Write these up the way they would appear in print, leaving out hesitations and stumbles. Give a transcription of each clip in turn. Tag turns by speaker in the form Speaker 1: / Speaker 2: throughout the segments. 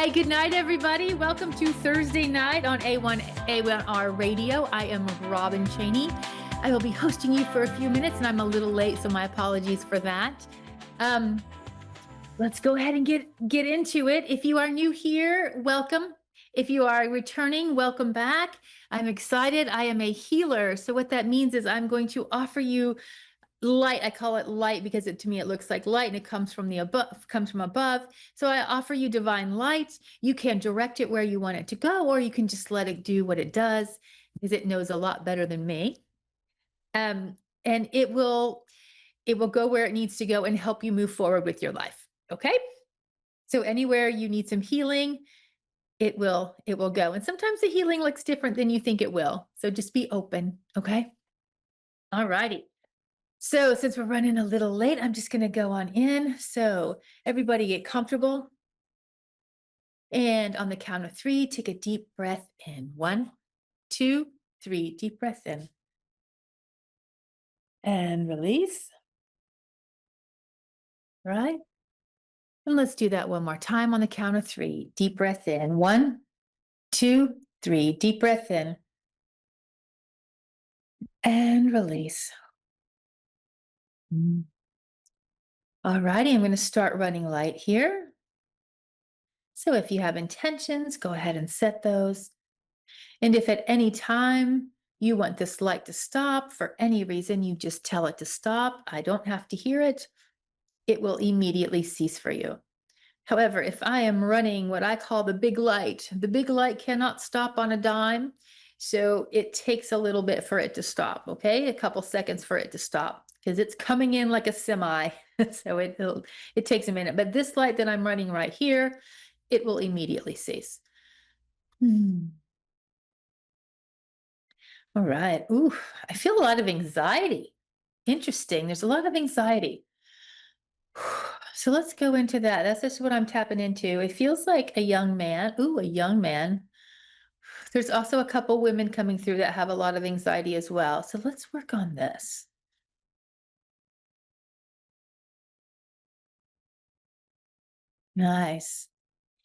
Speaker 1: Hi, good night, everybody. Welcome to Thursday night on A1R Radio. I am Robin Cheyney. I will be hosting you for a few minutes, and I'm a little late, so my apologies for that. Let's go ahead and get into it. If you are new here, welcome. If you are returning, welcome back. I'm excited. I am a healer. So what that means is I'm going to offer you light. I call it light because to me it looks like light and it comes from above. So I offer you divine light. You can direct it where you want it to go, or you can just let it do what it does, because it knows a lot better than me. And it will go where it needs to go and help you move forward with your life. Okay? So anywhere you need some healing, it will go. And sometimes the healing looks different than you think it will. So just be open. Okay? All righty. So since we're running a little late, I'm just going to go on in. So everybody get comfortable. And on the count of 3, take a deep breath in. 1, 2, 3, deep breath in. And release. Right? And let's do that one more time on the count of 3. Deep breath in. 1, 2, 3, deep breath in. And release. All righty, I'm going to start running light here. So if you have intentions, go ahead and set those. And if at any time you want this light to stop for any reason, you just tell it to stop. I don't have to hear it. It will immediately cease for you. However, if I am running what I call the big light cannot stop on a dime. So it takes a little bit for it to stop, okay? A couple seconds for it to stop, because it's coming in like a semi. So it takes a minute. But this light that I'm running right here, it will immediately cease. All right. Ooh, I feel a lot of anxiety. Interesting. There's a lot of anxiety. So let's go into that. That's just what I'm tapping into. It feels like a young man. Ooh, a young man. There's also a couple women coming through that have a lot of anxiety as well. So let's work on this. Nice.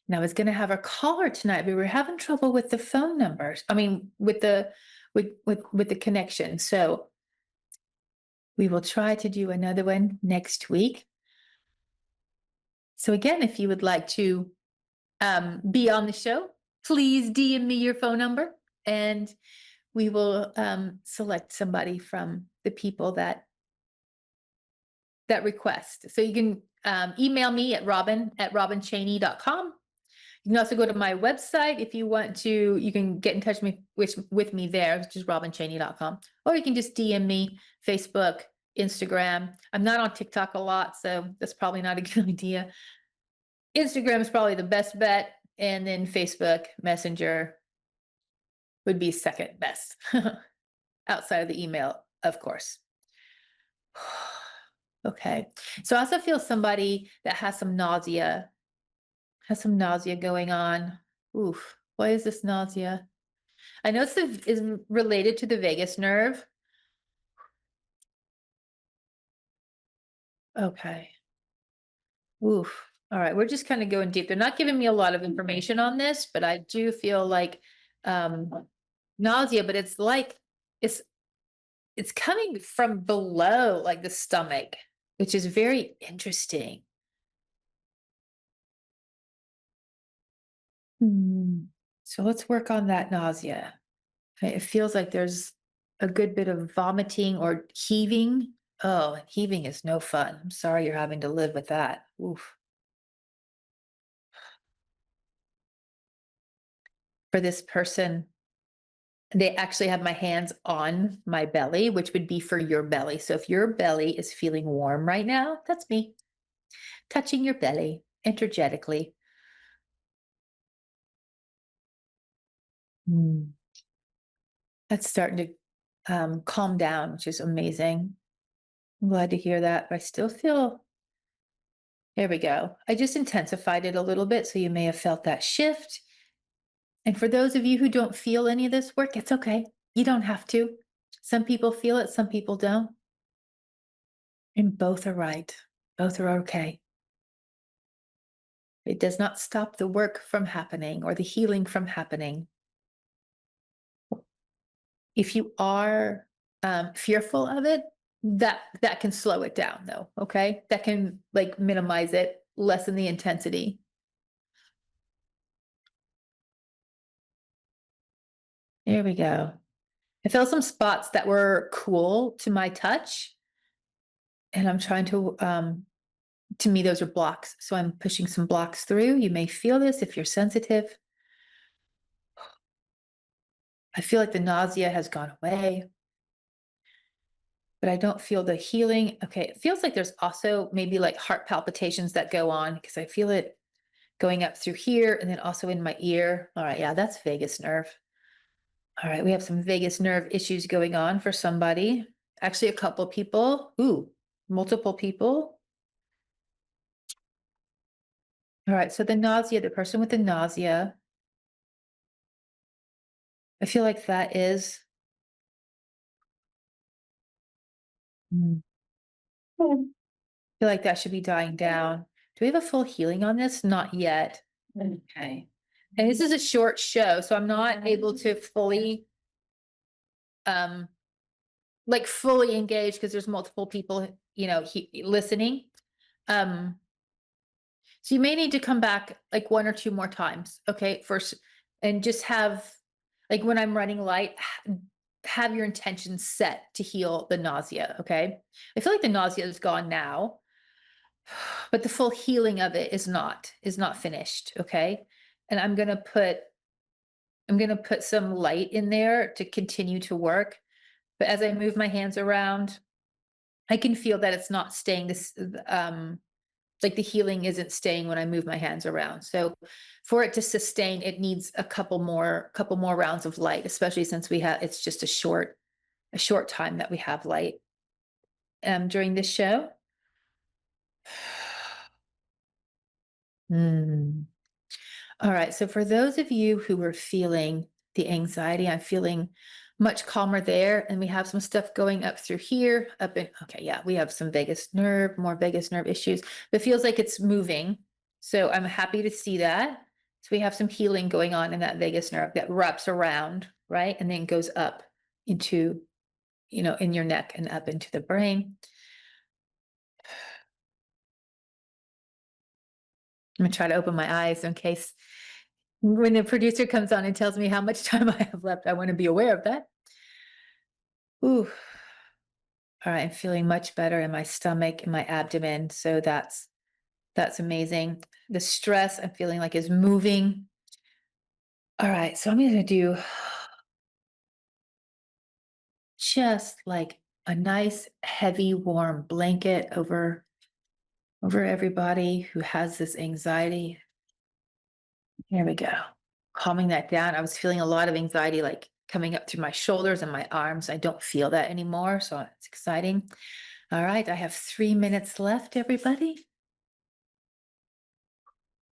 Speaker 1: Now I was going to have a caller tonight. We were having trouble with the phone numbers. I mean, with the connection. So we will try to do another one next week. So again, if you would like to be on the show, please DM me your phone number and we will select somebody from the people that request. So you can email me at robin@robinchaney.com. You can also go to my website if you want to. You can get in touch with me there, which is robinchaney.com. Or you can just DM me, Facebook, Instagram. I'm not on TikTok a lot, so that's probably not a good idea. Instagram is probably the best bet. And then Facebook Messenger would be second best outside of the email, of course. Okay. So I also feel somebody that has some nausea going on. Oof. Why is this nausea? I know it's is related to the vagus nerve. Okay. Oof. All right. We're just kind of going deep. They're not giving me a lot of information on this, but I do feel like nausea, but it's like it's coming from below, like the stomach, which is very interesting. So let's work on that nausea. It feels like there's a good bit of vomiting or heaving. Oh, and heaving is no fun. I'm sorry you're having to live with that. Oof. For this person, they actually have my hands on my belly, which would be for your belly. So if your belly is feeling warm right now, that's me touching your belly energetically. That's starting to calm down, which is amazing. I'm glad to hear that. But I still feel, there we go. I just intensified it a little bit. So you may have felt that shift. And for those of you who don't feel any of this work, it's okay. You don't have to. Some people feel it, some people don't. And both are right. Both are okay. It does not stop the work from happening or the healing from happening. If you are fearful of it, that can slow it down though, okay? That can like minimize it, lessen the intensity. There we go. I felt some spots that were cool to my touch, and I'm trying to me, those are blocks. So I'm pushing some blocks through. You may feel this if you're sensitive. I feel like the nausea has gone away, but I don't feel the healing. Okay, it feels like there's also maybe like heart palpitations that go on because I feel it going up through here and then also in my ear. All right, yeah, that's vagus nerve. All right, we have some vagus nerve issues going on for somebody. Actually, a couple people. Ooh, multiple people. All right, so the nausea, the person with the nausea, I feel like that is. Mm, I feel like that should be dying down. Do we have a full healing on this? Not yet. Okay. And this is a short show, so I'm not able to fully um like fully engage because there's multiple people, listening. Um so you may need to come back like one or two more times, okay? First and just have like when I'm running light, have your intention set to heal the nausea, okay? I feel like the nausea is gone now, but the full healing of it is not finished, okay? And I'm going to put some light in there to continue to work. But as I move my hands around, I can feel that it's not staying this like the healing isn't staying when I move my hands around. So for it to sustain, it needs a couple more rounds of light, especially since it's just a short time that we have light during this show. Hmm. All right. So for those of you who are feeling the anxiety, I'm feeling much calmer there. And we have some stuff going up through here, okay, yeah, we have some more vagus nerve issues. It feels like it's moving. So I'm happy to see that. So we have some healing going on in that vagus nerve that wraps around, right? And then goes up into, in your neck and up into the brain. I'm gonna try to open my eyes in case when the producer comes on and tells me how much time I have left, I want to be aware of that. Ooh. All right, I'm feeling much better in my stomach and my abdomen. So that's amazing. The stress I'm feeling like is moving. All right, so I'm gonna do just like a nice heavy warm blanket over everybody who has this anxiety. Here we go. Calming that down. I was feeling a lot of anxiety like coming up through my shoulders and my arms. I don't feel that anymore, so it's exciting. All right, I have 3 minutes left, everybody.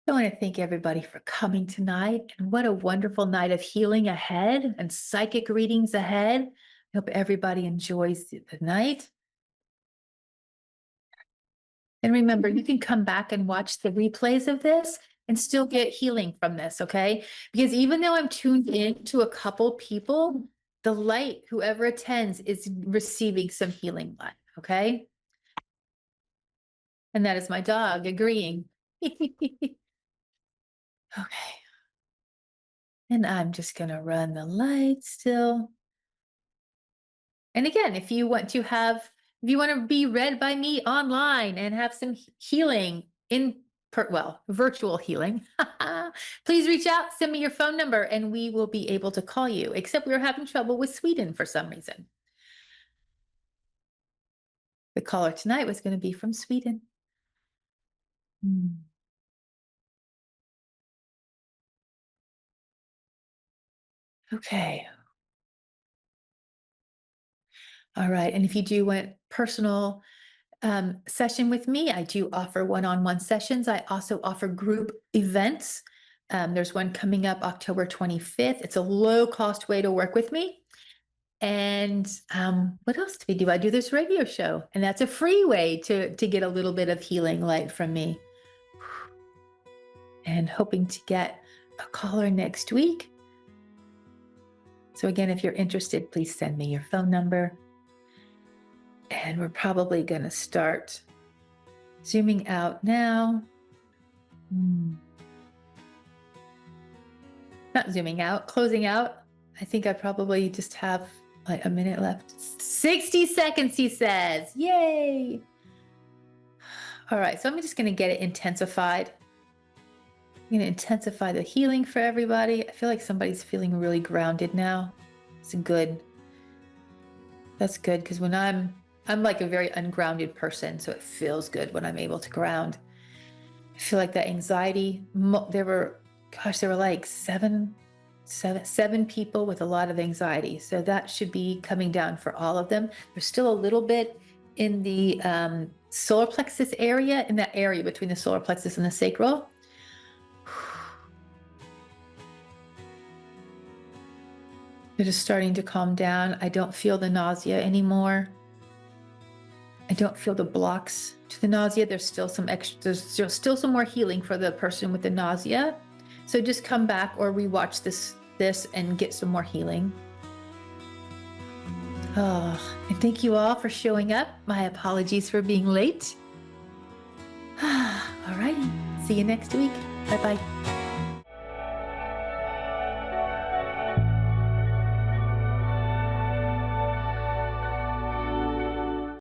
Speaker 1: I want to thank everybody for coming tonight, and what a wonderful night of healing ahead and psychic readings ahead. I hope everybody enjoys the night. And remember, you can come back and watch the replays of this and still get healing from this, okay? Because even though I'm tuned in to a couple people, the light, whoever attends, is receiving some healing light, okay? And that is my dog agreeing. Okay. And I'm just going to run the light still. And again, if you want to be read by me online and have some healing virtual healing, please reach out, send me your phone number, and we will be able to call you, except we're having trouble with Sweden for some reason. The caller tonight was going to be from Sweden. Okay. All right. And if you do want personal session with me, I do offer one-on-one sessions. I also offer group events. There's one coming up October 25th. It's a low-cost way to work with me. And what else do we do? I do this radio show, and that's a free way to get a little bit of healing light from me. and hoping to get a caller next week. So again, if you're interested, please send me your phone number. And we're probably going to start zooming out now. Not zooming out, closing out. I think I probably just have like a minute left. 60 seconds, he says. Yay. All right, so I'm just going to get it intensified. I'm going to intensify the healing for everybody. I feel like somebody's feeling really grounded now. It's good. That's good, because when I'm like a very ungrounded person, so it feels good when I'm able to ground. I feel like that anxiety, there were like seven people with a lot of anxiety. So that should be coming down for all of them. There's still a little bit in the solar plexus area, in that area between the solar plexus and the sacral. They're just starting to calm down. I don't feel the nausea anymore. I don't feel the blocks to the nausea. There's still some more healing for the person with the nausea. So just come back or rewatch this and get some more healing. Oh, and thank you all for showing up. My apologies for being late. All righty. See you next week. Bye-bye.